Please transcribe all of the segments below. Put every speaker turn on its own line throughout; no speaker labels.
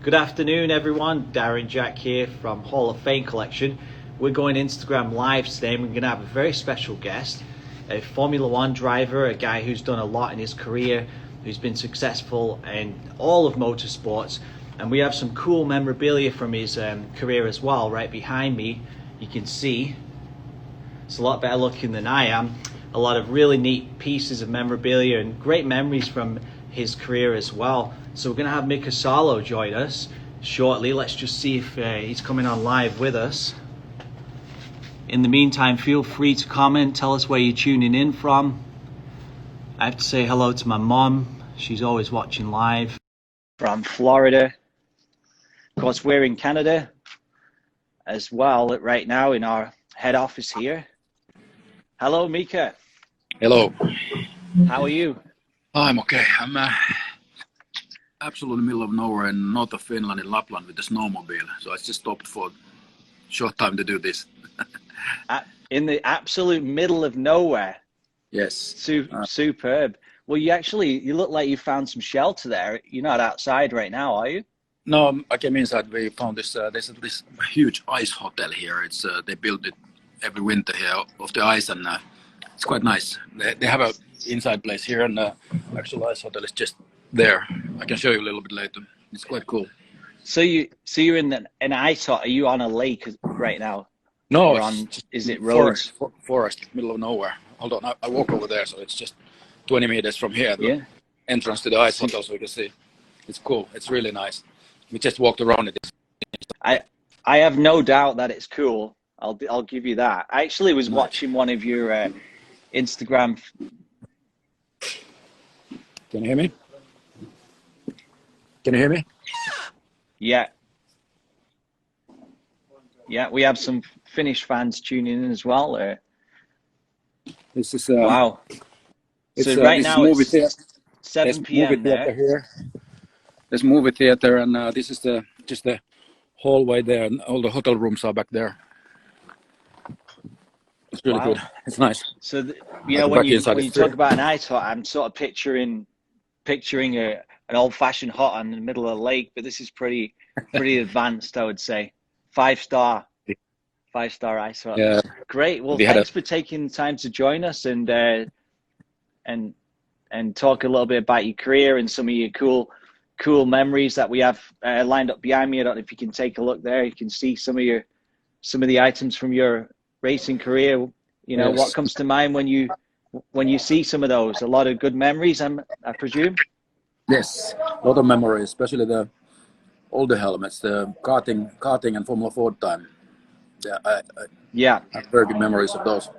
Good afternoon, everyone. Darren Jack here from Hall of Fame Collection. We're going Instagram Live today, and we're going to have a very special guest, a Formula One driver, a guy who's done a lot in his career, who's been successful in all of motorsports. And we have some cool memorabilia from his career as well. Right behind me, you can see it's a lot better looking than I am. A lot of really neat pieces of memorabilia and great memories from his career as well. So we're going to have Mika Salo join us shortly. Let's just see if he's coming on live with us. In the meantime, feel free to comment, tell us where you're tuning in from. I have to say hello to my mom. She's always watching live from Florida. Of course, we're in Canada as well right now in our head office here. Hello, Mika.
Hello.
How are you?
I'm okay. I'm absolutely middle of nowhere in north of Finland in Lapland with the snowmobile. So I just stopped for a short time to do this.
In the absolute middle of nowhere.
Yes.
Superb. Well, you look like you found some shelter there. You're not outside right now, are you?
No, I came inside. We found this. There's this huge ice hotel here. It's they build it every winter here off the ice, and it's quite nice. They have a inside place here, and actual ice hotel is just there. I can show you a little bit later. It's quite cool.
So you're in an ice hotel. Are you on a lake right now?
No,
is it roads?
Forest, middle of nowhere. Hold on, I walk over there, so it's just 20 meters from here. The entrance to the ice hotel, so you can see. It's cool. It's really nice. We just walked around it.
I have no doubt that it's cool. I'll give you that. I actually was watching one of your Instagram.
Can you hear me? Can you hear me?
Yeah. Yeah, we have some Finnish fans tuning in as well.
This is
wow. So right now it's 7 p.m. there.
Here. There's a movie theater, and this is just the hallway there, and all the hotel rooms are back there. It's really good. It's nice.
So when you talk about an ice hut, I'm sort of picturing an old-fashioned hut in the middle of the lake, but this is pretty advanced, I would say. 5-star ice hut.
Yeah.
Great. Well, thanks for taking the time to join us and talk a little bit about your career and some of your cool memories that we have lined up behind me. I don't know if you can take a look there. You can see some of the items from your racing career. You know, what comes to mind when you see some of those? A lot of good memories, I presume.
Yes, a lot of memories, especially the older helmets, the karting and Formula 4 time. Yeah, I have very good memories of those.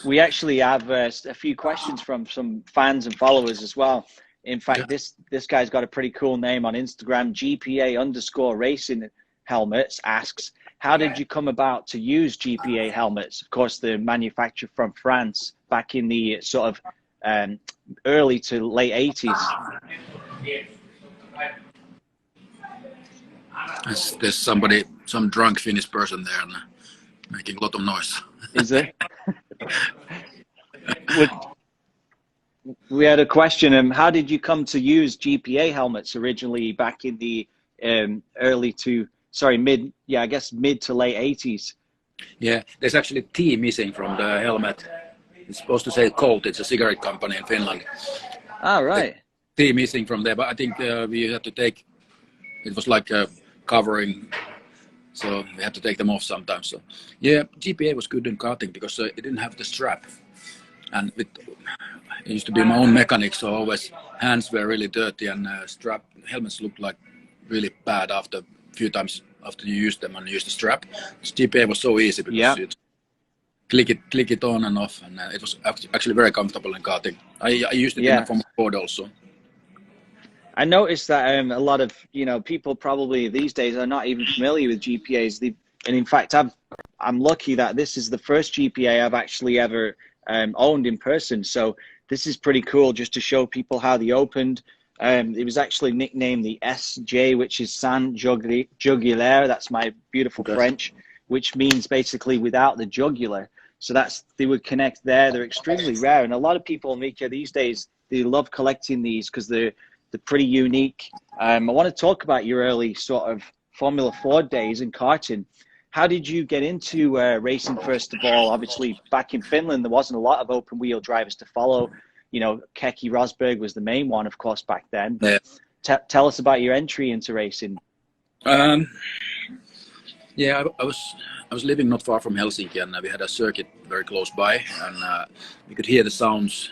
We actually have a few questions from some fans and followers as well. In fact, this guy's got a pretty cool name on Instagram. GPA_racing helmets asks, how did you come about to use GPA helmets? Of course, the manufacturer from France back in the sort of early to late 80s.
There's some drunk Finnish person there and making a lot of noise.
Is it? We had a question. How did you come to use GPA helmets originally back in the mid to late 80s?
Yeah, there's actually T missing from the helmet. It's supposed to say Colt. It's a cigarette company in Finland.
Ah, right.
T missing from there, but I think we had to take. It was like covering, so we had to take them off sometimes. So yeah, GPA was good in karting because it didn't have the strap, and it used to be my own mechanic, so always hands were really dirty, and helmets looked like really bad after a few times after you used them and used the strap. GPA was so easy because you click it on and off, and it was actually very comfortable in karting. I used it in the Formula 4 also.
I noticed that a lot of people probably these days are not even familiar with GPAs. And in fact, I'm lucky that this is the first GPA I've actually ever owned in person. So this is pretty cool just to show people how they opened. It was actually nicknamed the SJ, which is Sans Jugulaire. That's my beautiful French, which means basically without the jugular. So they would connect there. They're extremely rare, and a lot of people, Mika, these days they love collecting these because they're pretty unique. I want to talk about your early sort of Formula Ford days in karting. How did you get into racing, first of all? Obviously, back in Finland, there wasn't a lot of open-wheel drivers to follow. You know, Keke Rosberg was the main one, of course, back then. But tell us about your entry into racing.
Yeah, I was living not far from Helsinki, and we had a circuit very close by, and we could hear the sounds.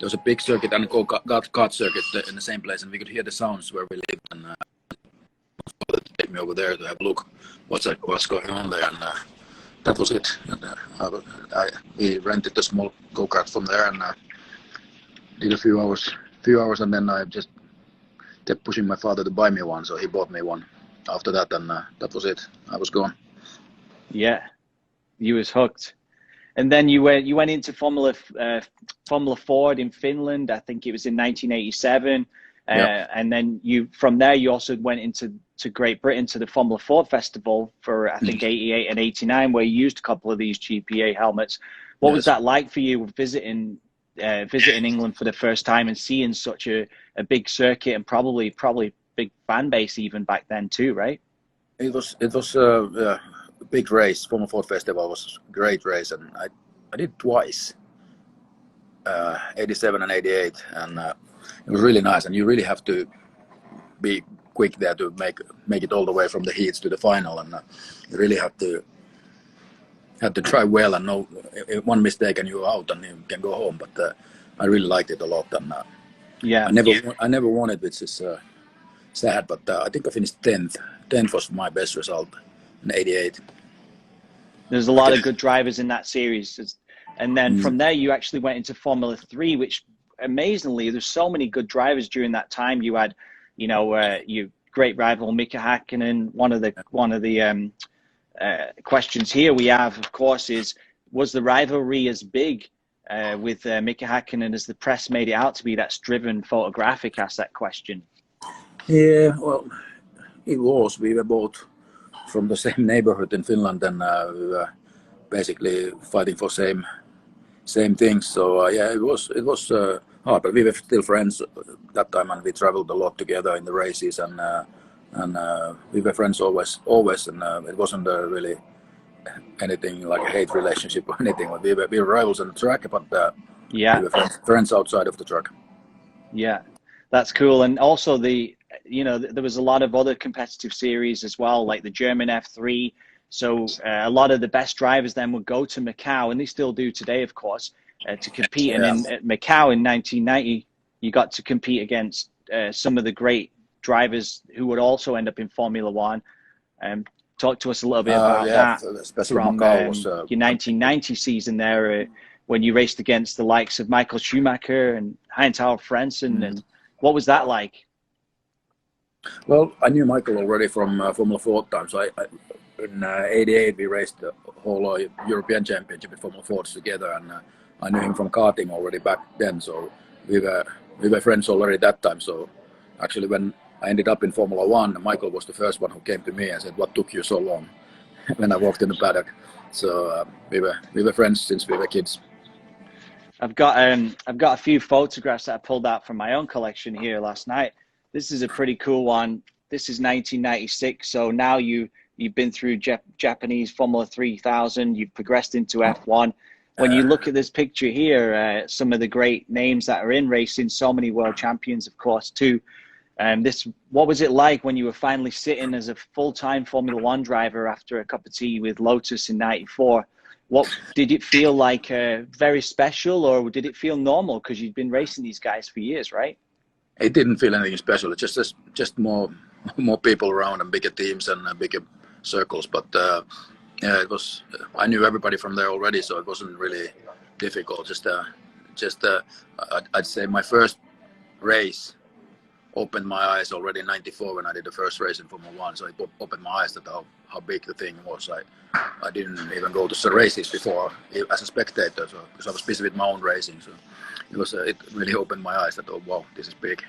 There was a big circuit and a kart circuit in the same place, and we could hear the sounds where we lived. And take me over there to have a look what's going on there, and that was it. And, we rented a small go-kart from there, and did a few hours, and then I just kept pushing my father to buy me one, so he bought me one after that, and that was it. I was gone.
Yeah, you was hooked. And then you went into Formula Ford in Finland. I think it was in 1987. And then from there you also went into Great Britain to the Formula Ford Festival for I think 88 and 89, where you used a couple of these GPA helmets. What was that like for you visiting England for the first time and seeing such a big circuit and probably big fan base even back then too, right?
It was a big race. Formula Ford Festival was a great race, and I did twice, 87 and 88, and it was really nice. And you really have to be quick there to make it all the way from the heats to the final, and you really have to try well, and no one mistake and you're out and you can go home. But I really liked it a lot, and I never won it, which is sad. But I think I finished 10th. 10th was my best result in 88.
There's a lot of good drivers in that series, and then from there you actually went into Formula 3, which amazingly there's so many good drivers during that time. You had, your great rival Mika Hakkinen. One of the questions here we have, of course, is was the rivalry as big with Mika Hakkinen as the press made it out to be? That's driven photographic. Asked that question. Yeah,
well, it was. We were both from the same neighborhood in Finland, and we were basically fighting for same things. So it was hard, but we were still friends that time, and we traveled a lot together in the races, and we were friends always, and it wasn't really anything like a hate relationship or anything. We were rivals on the track, but we were friends outside of the track.
Yeah, that's cool. And also there was a lot of other competitive series as well, like the German F3. So a lot of the best drivers then would go to Macau, and they still do today, of course, to compete. And in Macau in 1990, you got to compete against some of the great drivers who would also end up in Formula One. Talk to us a little bit about that.
Especially
from
Macau was,
your 1990 season there, when you raced against the likes of Michael Schumacher and Heinz-Harald Frentzen. And what was that like?
Well, I knew Michael already from Formula Ford time. So in 88, we raced the whole European Championship with Formula Fords together, and I knew him from karting already back then. So we were friends already that time. So actually, when I ended up in Formula One, Michael was the first one who came to me and said, "What took you so long?" when I walked in the paddock. So we were friends since we were kids.
I've got a few photographs that I pulled out from my own collection here last night. This is a pretty cool one. This is 1996. So now you've been through Japanese Formula 3000. You've progressed into F1. When you look at this picture here, some of the great names that are in racing, so many world champions, of course, too. What was it like when you were finally sitting as a full-time Formula One driver after a cup of tea with Lotus in '94? What did it feel like? Very special, or did it feel normal because you'd been racing these guys for years, right?
It didn't feel anything special. It's just more people around and bigger teams and bigger circles. But it was. I knew everybody from there already, so it wasn't really difficult. I'd say my first race opened my eyes already in '94 when I did the first race in Formula One. So it opened my eyes to how big the thing was. I didn't even go to some races before as a spectator, so because I was busy with my own racing. So it really opened my eyes that, oh wow, this is big.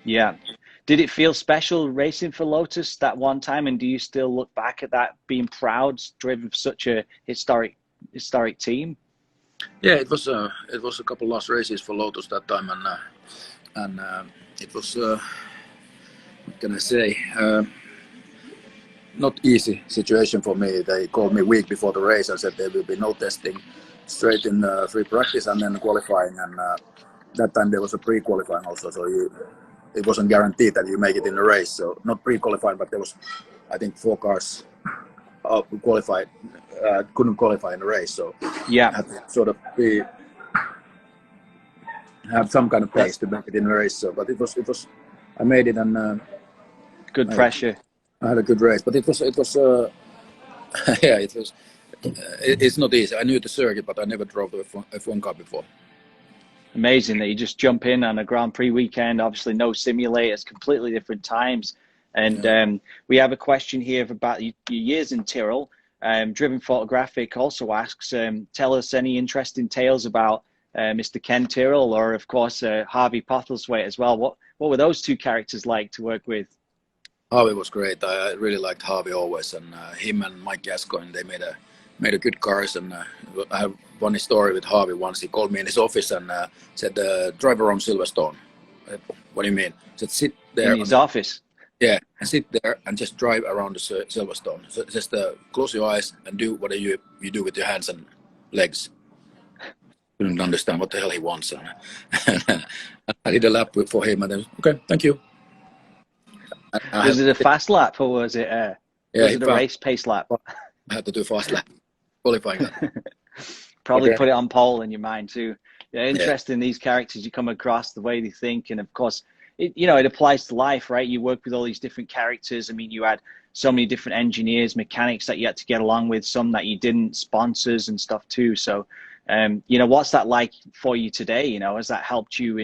Yeah. Did it feel special racing for Lotus that one time? And do you still look back at that being proud, driven such a historic team?
Yeah, it was a couple last races for Lotus that time, and and it was what can I say? Not easy situation for me. They called me a week before the race and said there will be no testing, straight in free practice and then qualifying. And that time there was a pre-qualifying also, so it wasn't guaranteed that you make it in the race. So not pre-qualifying, but there was, I think, 4 cars who qualified, couldn't qualify in the race. So
yeah,
had to sort of have some kind of pace to make it in the race. So, but it was, I made it and
good pressure.
I had a good race, but it was yeah, it was. It's not easy. I knew the circuit, but I never drove the F1 car before.
Amazing that you just jump in on a Grand Prix weekend. Obviously, no simulators, completely different times. And we have a question here about your years in Tyrrell. Driven Photographic also asks, tell us any interesting tales about Mr. Ken Tyrrell, or of course Harvey Postlethwaite as well. What were those two characters like to work with?
Harvey was great. I really liked Harvey always, and him and Mike Gascoigne, they made a good cars. And I have one story with Harvey. Once he called me in his office and said, "Drive around Silverstone." What do you mean? He said, "Sit there."
In his office.
Yeah, and sit there and just drive around the Silverstone. So just close your eyes and do what you do with your hands and legs. Couldn't understand what the hell he wants. And I did a lap for him, and then okay, thank you.
Was it a fast lap or was it a race pace lap?
I had to do a fast lap, qualifying lap.
Probably put it on pole in your mind too. Yeah, interesting. These characters you come across, the way they think, and of course, it applies to life, right? You work with all these different characters. I mean, you had so many different engineers, mechanics that you had to get along with, some that you didn't, sponsors and stuff too. So, what's that like for you today? Has that helped you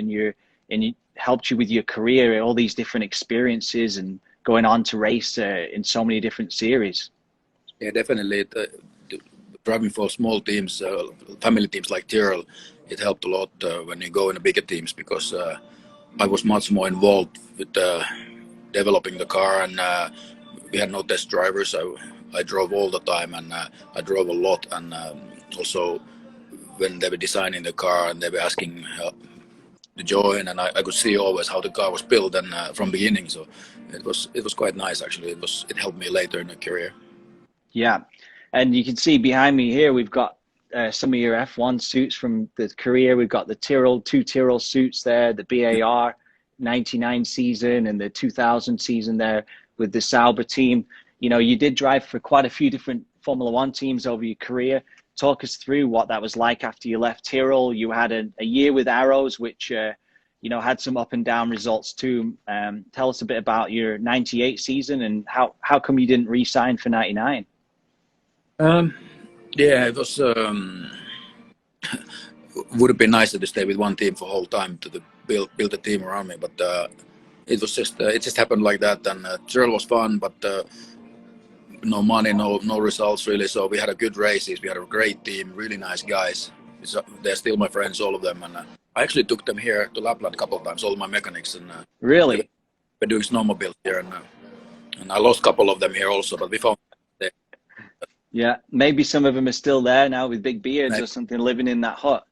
helped you with your career, all these different experiences and going on to race in so many different series?
Yeah, definitely. Driving for small teams, family teams like Tyrrell, it helped a lot when you go in the bigger teams, because I was much more involved with developing the car, and we had no test drivers. I drove all the time, and I drove a lot. And also when they were designing the car and they were asking to join, and I could see always how the car was built and from beginning. So it was quite nice actually. It helped me later in the career.
Yeah, and you can see behind me here we've got some of your F1 suits from the career. We've got the two Tyrrell suits there, the BAR 99 season and the 2000 season there with the Sauber team. You did drive for quite a few different Formula One teams over your career. Talk us through what that was like after you left Tyrrell. You had a year with Arrows, which had some up and down results too. Tell us a bit about your 98 season and how come you didn't re-sign for 99?
Yeah, it was would have been nicer to stay with one team for the whole time to build a team around me, but it was just it just happened like that. And Tyrrell was fun, but no money, no results really. So we had a good races. We had a great team, really nice guys. They're still my friends, all of them. And I actually took them here to Lapland a couple of times, all my mechanics. And
really,
we're doing snowmobile here, and I lost a couple of them here also, but we found them.
Yeah, maybe some of them are still there now with big beards maybe. Or something, living in that hut.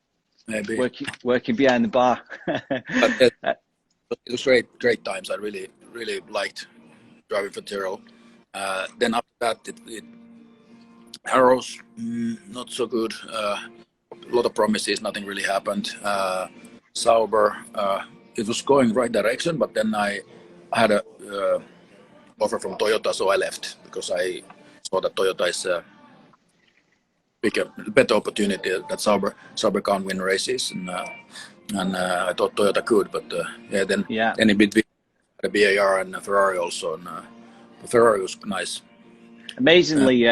Maybe
working behind the bar.
But it was great times. I really liked driving for Tyrrell. Then after that, Arrows, not so good. A lot of promises, nothing really happened. Sauber, it was going right direction, but then I had a offer from Toyota, so I left because I saw that Toyota is a better opportunity that Sauber can't win races, and I thought Toyota could, but then in between the BAR and Ferrari also, and Ferrari was nice.
Amazingly,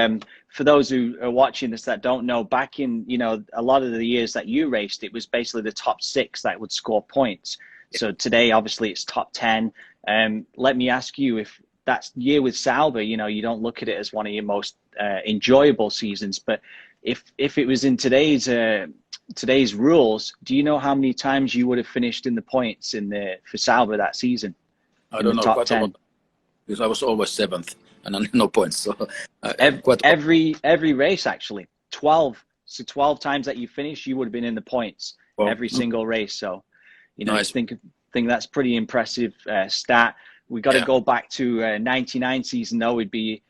for those who are watching this that don't know, back in a lot of the years that you raced, it was basically the top 6 that would score points. So today, obviously, it's top 10. Let me ask you, if that year with Sauber, you don't look at it as one of your most enjoyable seasons, but if it was in today's rules, do you know how many times you would have finished in the points for Sauber that season?
I don't know, quite 10? A lot, because I was always 7th and no points. So
every race actually, 12. So 12 times that you finished, you would have been in the points every single race. So nice. Think think that's pretty impressive stat. We got to go back to 99 season though. It'd be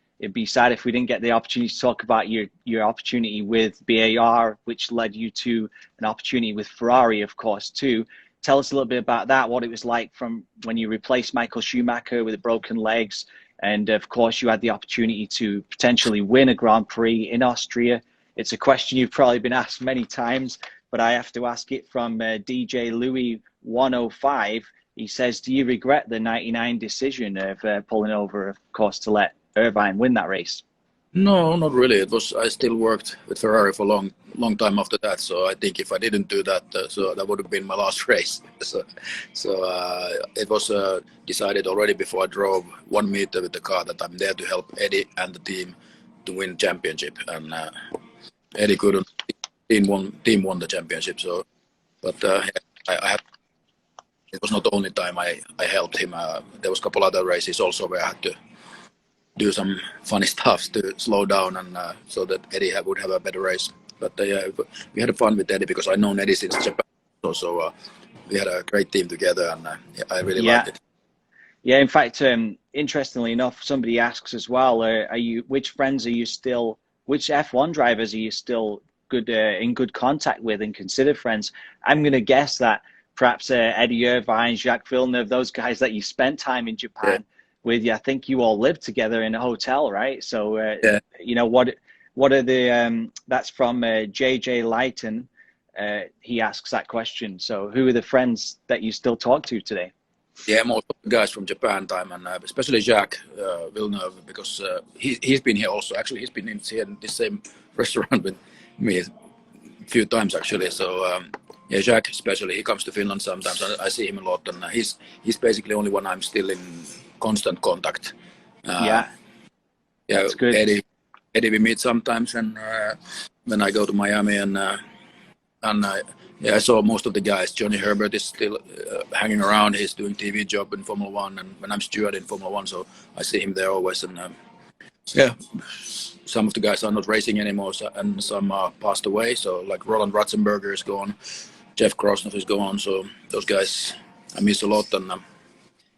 sad if we didn't get the opportunity to talk about your opportunity with BAR, which led you to an opportunity with Ferrari, of course, too. Tell us a little bit about that, what it was like from when you replaced Michael Schumacher with the broken legs. And of course, you had the opportunity to potentially win a Grand Prix in Austria. It's a question you've probably been asked many times, but I have to ask it from DJ Louis 105. He says, do you regret the 99 decision of pulling over, of course, to let Irvine win that race?
No, not really. I still worked with Ferrari for a long time after that. So I think if I didn't do that, so that would have been my last race. So it was decided already before I drove 1 meter with the car that I'm there to help Eddie and the team to win championship. And Eddie couldn't. Team won the championship. So, but I had. It was not the only time I helped him. There was a couple other races also where I had to do some funny stuff to slow down and so that Eddie would have a better race. But yeah, we had fun with Eddie because I known Eddie since Japan. So we had a great team together, and I really liked it.
Yeah, in fact, interestingly enough, somebody asks as well, which F1 drivers are you still in good contact with and consider friends? I'm going to guess that perhaps Eddie Irvine, Jacques Villeneuve, those guys that you spent time in Japan with you. I think you all lived together in a hotel, right? So, you know, what are the, that's from JJ Lighton. He asks that question. So who are the friends that you still talk to today?
Yeah, most of the guys from Japan time, and especially Jacques Villeneuve, because he's been here also. Actually, he's been here in the same restaurant with me a few times, actually. So, yeah, Jacques especially, he comes to Finland sometimes. I see him a lot, and he's basically the only one I'm still in constant contact.
Yeah, that's good.
Eddie we meet sometimes, and when I go to Miami, and I saw most of the guys. Johnny Herbert is still hanging around. He's doing TV job in Formula One, and when I'm steward in Formula One, so I see him there always. And some of the guys are not racing anymore, and some are passed away. So like Roland Ratzenberger is gone, Jeff Krosnoff is gone. So those guys I miss a lot, and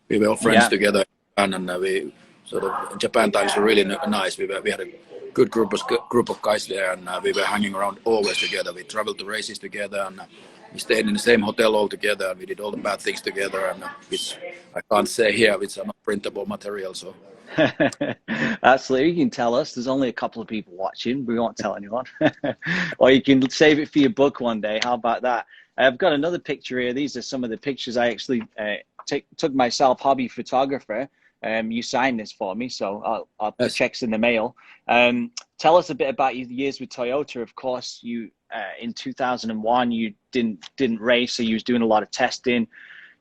we were all friends together. And we sort of Japan times were really nice. We had a good group of guys there, and we were hanging around always together. We traveled to races together, and we stayed in the same hotel all together, and we did all the bad things together, and which I can't say here, it's not printable material. So
absolutely, you can tell us. There's only a couple of people watching. We won't tell anyone. Or you can save it for your book one day. How about that? I've got another picture here. These are some of the pictures I actually took myself, hobby photographer. You signed this for me, so I'll put checks in the mail. Tell us a bit about your years with Toyota. Of course, you in 2001 you didn't race, so you was doing a lot of testing.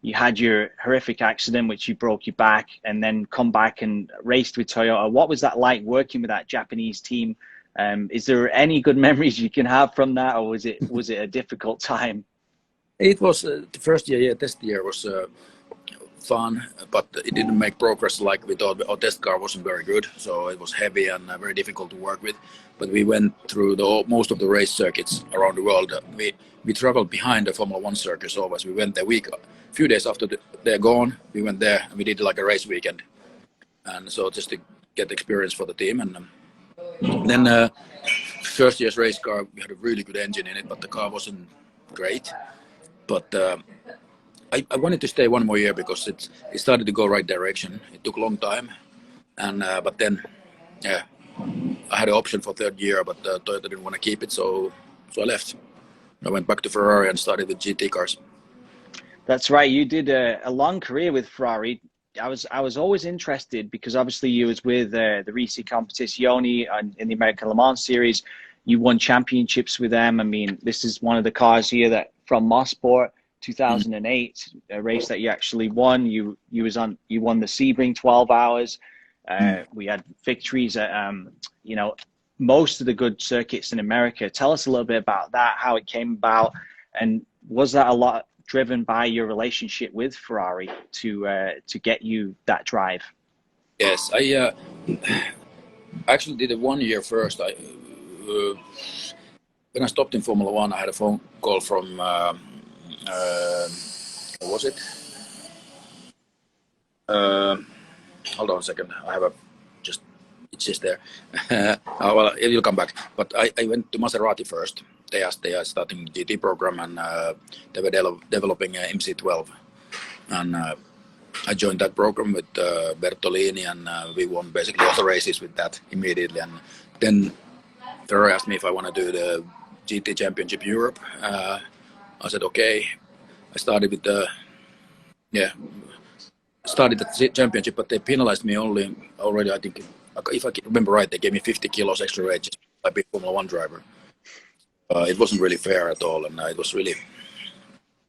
You had your horrific accident, which you broke your back, and then come back and raced with Toyota. What was that like working with that Japanese team? Is there any good memories you can have from that, or was it a difficult time?
It was the first year. Yeah, test year was fun, but it didn't make progress like we thought. Our test car wasn't very good, so it was heavy and very difficult to work with. But we went through most of the race circuits around the world. We traveled behind the Formula One circuits always. We went there a few days after they're gone. We went there and we did like a race weekend, and so just to get experience for the team. And then first year's race car, we had a really good engine in it, but the car wasn't great. But I wanted to stay one more year because it started to go right direction. It took a long time, and but then I had an option for third year, but Toyota didn't want to keep it, so I left. I went back to Ferrari and started with GT cars.
That's right. You did a long career with Ferrari. I was always interested because obviously you was with the Risi Competizione in the American Le Mans series. You won championships with them. I mean, this is one of the cars here that from Mosport 2008, a race that you actually won. You won the Sebring 12 hours. We had victories at most of the good circuits in America. Tell us a little bit about that, how it came about, and was that a lot driven by your relationship with Ferrari to get you that drive?
Yes, I actually did it 1 year first. When I stopped in Formula One, I had a phone call from what was it? Uh, Hold on a second. I have a just it's just there. Well, it'll come back. But I went to Maserati first. They are starting GT program and they were developing MC12, and I joined that program with Bertolini, and we won basically all the races with that immediately. And then Ferrari asked me if I want to do the GT Championship Europe. I said okay. I started with the started the championship, but they penalized me already. I think, if I remember right, they gave me 50 kilos extra weight just by being Formula One driver. It wasn't really fair at all, and it was really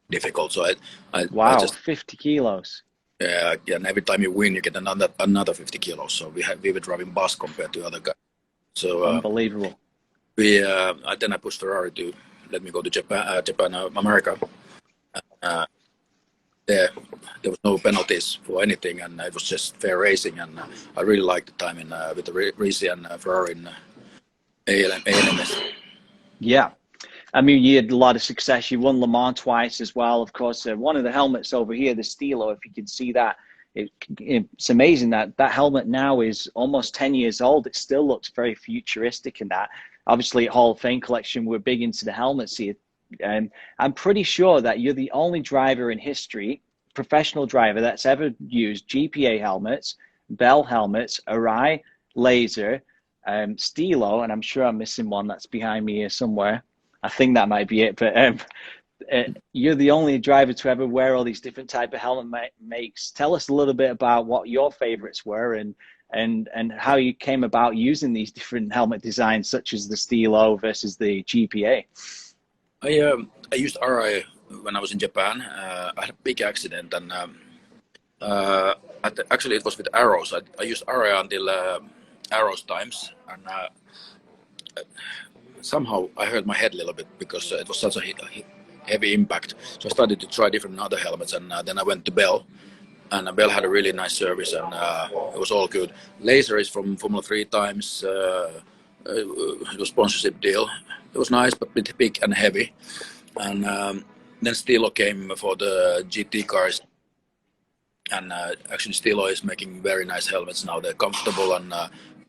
difficult. So I just
50 kilos.
Yeah, and every time you win, you get another 50 kilos. So we were driving bus compared to other guys. So
unbelievable.
Then I pushed Ferrari to let me go to Japan, America. There was no penalties for anything, and it was just fair racing. And I really liked the time with the Risi and Ferrari in ALMS.
Yeah. I mean, you had a lot of success. You won Le Mans twice as well. Of course, one of the helmets over here, the Stilo, if you can see that, it's amazing that helmet now is almost 10 years old. It still looks very futuristic in that. Obviously, at Hall of Fame collection, we're big into the helmets here. And I'm pretty sure that you're the only driver in history, professional driver, that's ever used GPA helmets, Bell helmets, Arai, Laser, Stilo, and I'm sure I'm missing one that's behind me here somewhere. I think that might be it, but you're the only driver to ever wear all these different type of helmet makes. Tell us a little bit about what your favorites were and how you came about using these different helmet designs, such as the Stilo versus the GPA.
I used RI when I was in Japan. I had a big accident, and actually it was with arrows. I used RI until arrows times, and somehow I hurt my head a little bit because it was such a heavy impact. So I started to try different other helmets, and then I went to Bell, and Bell had a really nice service, and it was all good. Laser is from Formula 3 times. It was a sponsorship deal. It was nice, but a bit big and heavy. And then Stilo came for the GT cars. And actually Stilo is making very nice helmets now. They're comfortable and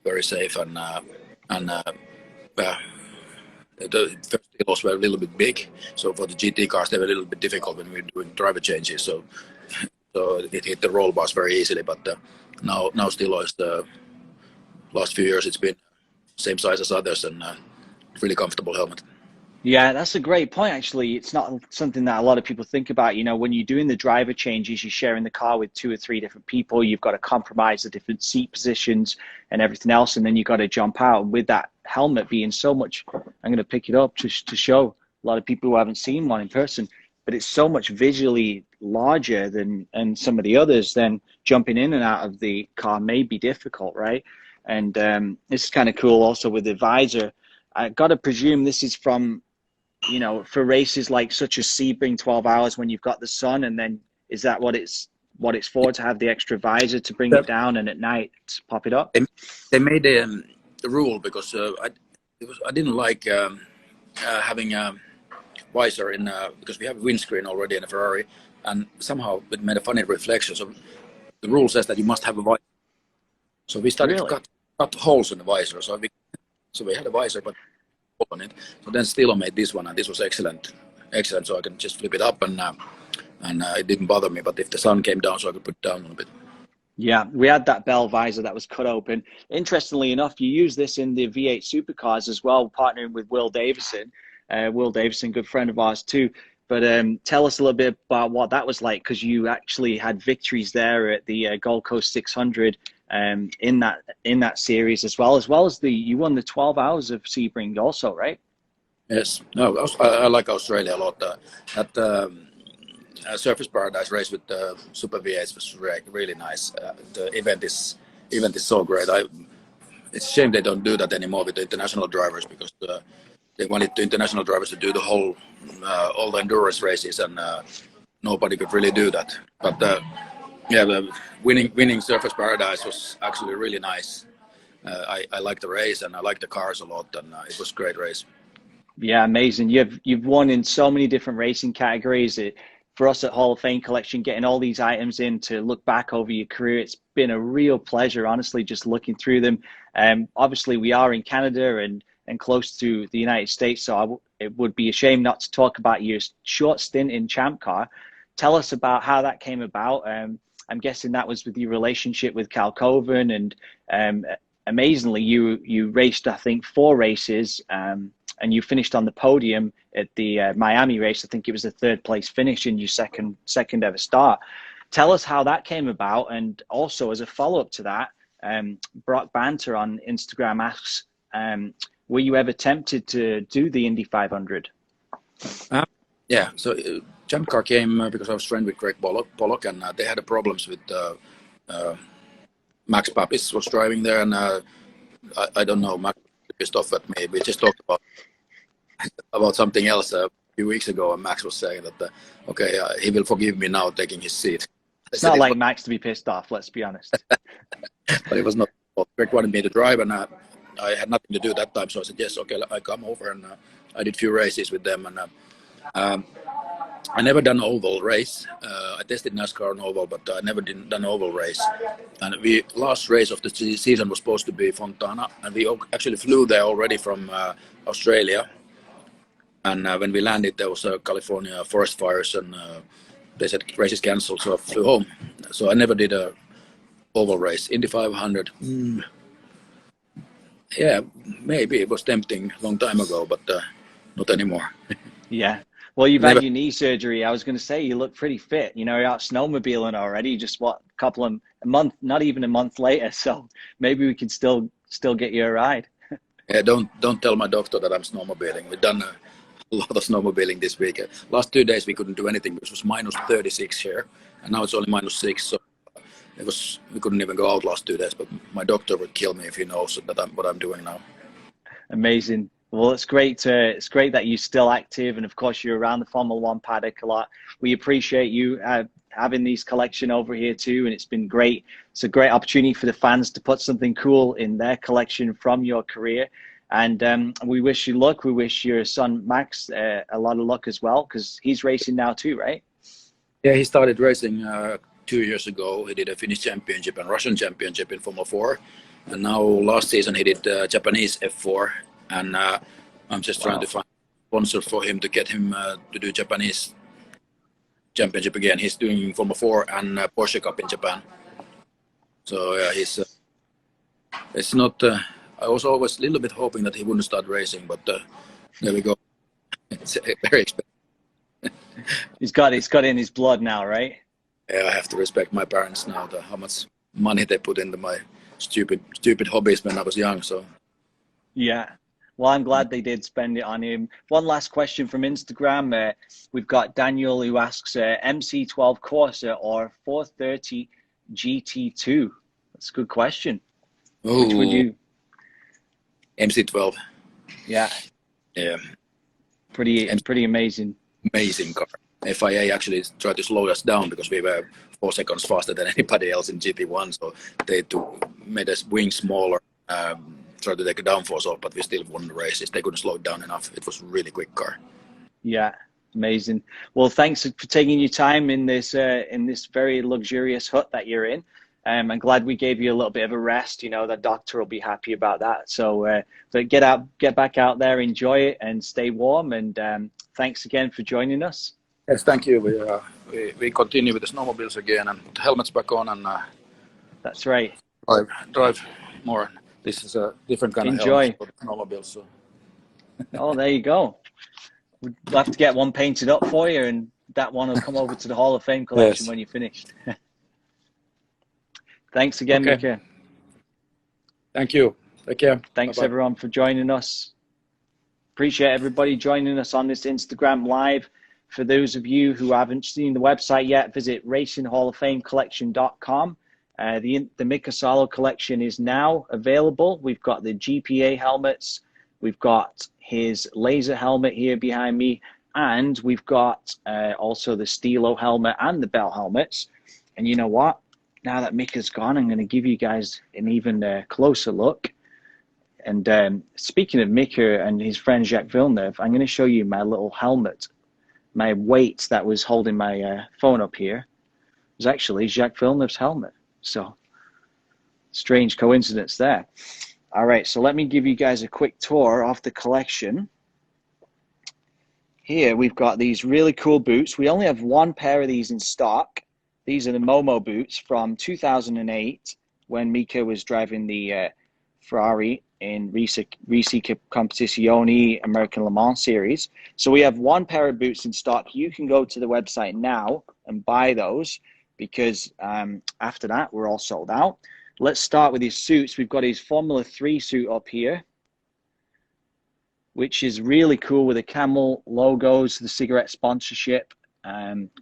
very safe. And the first Stilos were a little bit big. So for the GT cars, they were a little bit difficult when we were doing driver changes. So it hit the roll bars very easily. But now Stilo is the last few years, it's been same size as others, and really comfortable helmet.
Yeah, that's a great point, actually. It's not something that a lot of people think about. You know, when you're doing the driver changes, you're sharing the car with 2 or 3 different people. You've got to compromise the different seat positions and everything else, and then you've got to jump out. And with that helmet being so much, I'm going to pick it up to show a lot of people who haven't seen one in person, but it's so much visually larger than some of the others, then jumping in and out of the car may be difficult, right? And this is kind of cool also with the visor. I got to presume this is from, you know, for races like such as Sebring 12 hours when you've got the sun, and then is that what it's for, to have the extra visor to bring it down and at night to pop it up?
They made a rule because I didn't like having a visor in because we have a windscreen already in a Ferrari, and somehow it made a funny reflection. So the rule says that you must have a visor. So we started to cut holes in the visor. So we had a visor, but on it. So then Stilo made this one, and this was excellent. So I can just flip it up, and it didn't bother me. But if the sun came down, so I could put it down a bit. Yeah,
we had that Bell visor that was cut open. Interestingly enough, you use this in the V8 Supercars as well, partnering with Will Davison. Will Davison, good friend of ours too. But tell us a little bit about what that was like, because you actually had victories there at the Gold Coast 600 in that series, as well as you won the 12 hours of Sebring also, right?
Yes. No, I like Australia a lot. That Surface Paradise race with the Super V8 was really nice. The event is so great. It's a shame they don't do that anymore with the international drivers, because they wanted the international drivers to do the whole all the endurance races, and nobody could really do that. But the winning Surface Paradise was actually really nice. I liked the race, and I liked the cars a lot, and it was a great race.
Yeah, amazing. You've won in so many different racing categories. for us at Hall of Fame Collection, getting all these items in to look back over your career. It's been a real pleasure, honestly, just looking through them. Obviously, we are in Canada and close to the United States, so it would be a shame not to talk about your short stint in ChampCar. Tell us about how that came about. I'm guessing that was with your relationship with Cal Coven, and amazingly, you raced, I think, 4 races, and you finished on the podium at the Miami race. I think it was a 3rd place finish in your second ever start. Tell us how that came about, and also as a follow-up to that, Brock Banter on Instagram asks, were you ever tempted to do the Indy 500?
Yeah, so ChampCar came because I was friend with Greg Pollock, and they had problems with Max Papis was driving there, and I don't know, Max was pissed off at me. We just talked about something else a few weeks ago, and Max was saying that, okay, he will forgive me now taking his seat.
It's not like Max to be pissed off, let's be honest.
But it was not. Greg wanted me to drive, and I had nothing to do that time, so I said, yes, okay, I come over, and I did a few races with them, and I never done oval race. I tested NASCAR on oval, but I never done oval race. And last race of the season was supposed to be Fontana, and we actually flew there already from Australia. And when we landed, there was California forest fires, and they said race is cancelled, so I flew home. So I never did a oval race. Indy 500. Yeah, maybe it was tempting a long time ago, but not anymore.
Yeah. Well, you've had your knee surgery. I was going to say you look pretty fit. You know, you're out snowmobiling already. Just a month, not even a month later. So maybe we can still get you a ride.
Yeah, don't tell my doctor that I'm snowmobiling. We've done a lot of snowmobiling this week. Last 2 days we couldn't do anything because it was minus 36 here, and now it's only minus 6. So we couldn't even go out last 2 days. But my doctor would kill me if he knows that what I'm doing now. Amazing.
Well, it's great that you're still active, and of course you're around the Formula One paddock a lot. We appreciate you having these collection over here too, and it's been great. It's a great opportunity for the fans to put something cool in their collection from your career. And we wish you luck. We wish your son Max a lot of luck as well, because he's racing now too, right?
Yeah, he started racing 2 years ago. He did a Finnish championship and Russian championship in Formula 4, and now last season he did Japanese F4. And I'm just trying to find a sponsor for him to get him to do Japanese championship again. He's doing Formula 4 and Porsche Cup in Japan. So yeah, it's not. I was always a little bit hoping that he wouldn't start racing, but there we go. It's very expensive.
He's got it in his blood now, right?
Yeah, I have to respect my parents now. How much money they put into my stupid hobbies when I was young. So
yeah. Well, I'm glad they did spend it on him. One last question from Instagram. We've got Daniel who asks, MC12 Corsa or 430 GT2? That's a good question.
Ooh.
Which would you?
MC12.
Yeah.
Yeah.
Pretty amazing.
Amazing car. FIA actually tried to slow us down because we were 4 seconds faster than anybody else in GP1. So they made us wing smaller. Tried to take a downforce off, but we still won the races. They couldn't slow it down enough. It was a really quick car.
Yeah, amazing. Well, thanks for taking your time in this very luxurious hut that you're in. I'm glad we gave you a little bit of a rest. You know, the doctor will be happy about that. So get back out there, enjoy it, and stay warm. And thanks again for joining us.
Yes, thank you. We continue with the snowmobiles again and put the helmets back on and
that's right.
Drive more. This is a different kind of helmet for the snowmobiles. So.
Oh, there you go. We'll have to get one painted up for you, and that one will come over to the Hall of Fame collection when you're finished. Thanks again, Mika.
Thank you. Take care.
Thanks,
Bye-bye.
everyone, for joining us. Appreciate everybody joining us on this Instagram Live. For those of you who haven't seen the website yet, visit racinghallofamecollection.com. The Mika Salo collection is now available. We've got the GPA helmets. We've got his laser helmet here behind me. And we've got also the Stilo helmet and the Bell helmets. And you know what? Now that Mika's gone, I'm going to give you guys an even closer look. And speaking of Mika and his friend Jacques Villeneuve, I'm going to show you my little helmet, my weight that was holding my phone up here was actually Jacques Villeneuve's helmet. So, strange coincidence there. All right, so let me give you guys a quick tour of the collection. Here we've got these really cool boots. We only have one pair of these in stock. These are the Momo Boots from 2008 when Mika was driving the Ferrari in Risi Competizione American Le Mans Series. So we have one pair of boots in stock. You can go to the website now and buy those because after that, we're all sold out. Let's start with his suits. We've got his Formula 3 suit up here, which is really cool with the camel logos, the cigarette sponsorship.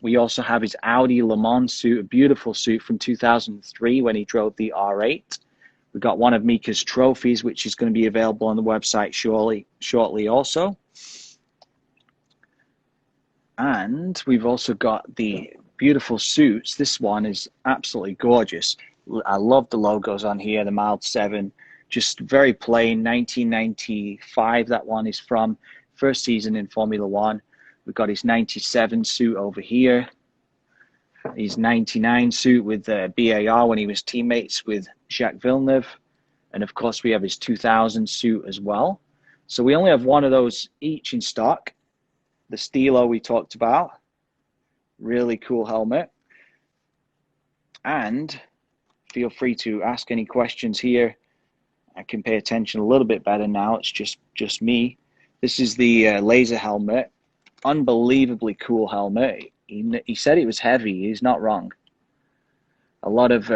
We also have his Audi Le Mans suit, a beautiful suit from 2003 when he drove the R8. We've got one of Mika's trophies, which is going to be available on the website shortly also. And we've also got the beautiful suits. This one is absolutely gorgeous. I love the logos on here, the Mild 7. Just very plain, 1995 that one is from. First season in Formula 1. We've got his 97 suit over here. His 99 suit with BAR when he was teammates with Jacques Villeneuve. And of course we have his 2000 suit as well. So we only have one of those each in stock. The Stilo we talked about. Really cool helmet. And feel free to ask any questions here. I can pay attention a little bit better now. It's just me. This is the laser helmet. Unbelievably cool helmet. He said it was heavy. He's not wrong. A lot of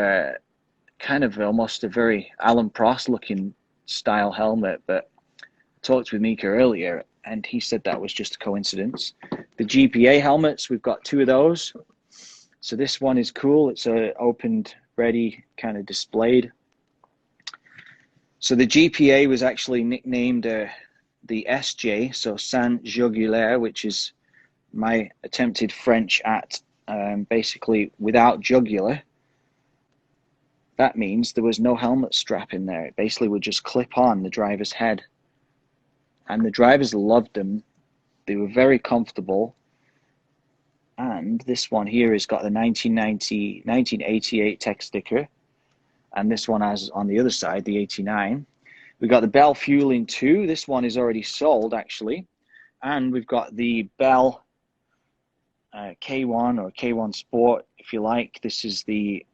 kind of almost a very Alan Prost looking style helmet. But I talked with Mika earlier and he said that was just a coincidence. The GPA helmets, we've got two of those. So this one is cool. It's opened, ready, kind of displayed. So the GPA was actually nicknamed the SJ, so Saint Jugulaire, which is my attempted French at basically without jugular. That means there was no helmet strap in there. It basically would just clip on the driver's head. And the drivers loved them. They were very comfortable. And this one here has got the 1988 tech sticker. And this one has on the other side, the 89. We've got the Bell Fueling 2. This one is already sold, actually. And we've got the Bell K1 or K1 Sport, if you like. This is the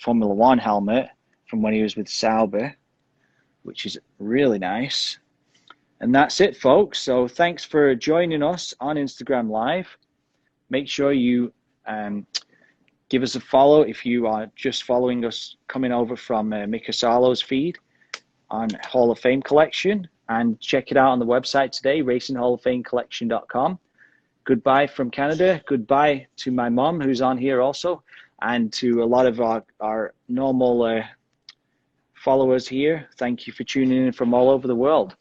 Formula 1 helmet from when he was with Sauber, which is really nice. And that's it, folks. So thanks for joining us on Instagram Live. Make sure you give us a follow if you are just following us coming over from Mika Salo's feed on Hall of Fame Collection. And check it out on the website today, racinghallofamecollection.com. Goodbye from Canada. Goodbye to my mom, who's on here also, and to a lot of our normal followers here. Thank you for tuning in from all over the world.